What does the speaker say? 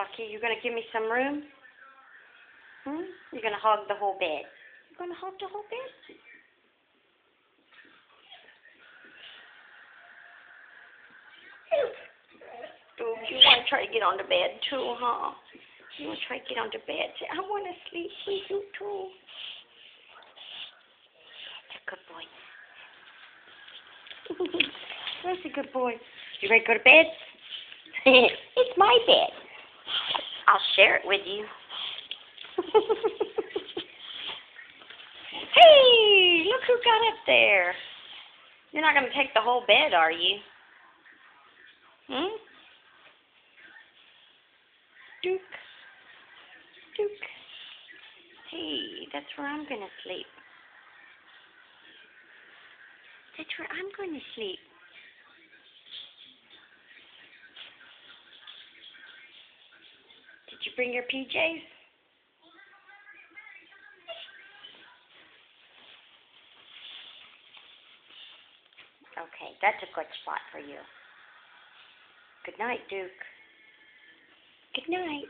Bucky, you gonna give me some room? You're gonna hog the whole bed. You gonna hog the whole bed? Dude, you wanna try to get on the bed too, huh? You wanna try to get on the bed? Say, I wanna sleep with you too. That's a good boy. That's a good boy. You ready to go to bed? It's my bed. I'll share it with you. Hey, look who got up there. You're not going to take the whole bed, are you? Duke. Duke. Hey, that's where I'm going to sleep. That's where I'm going to sleep. Did you bring your PJs? Okay, that's a good spot for you. Good night, Duke. Good night.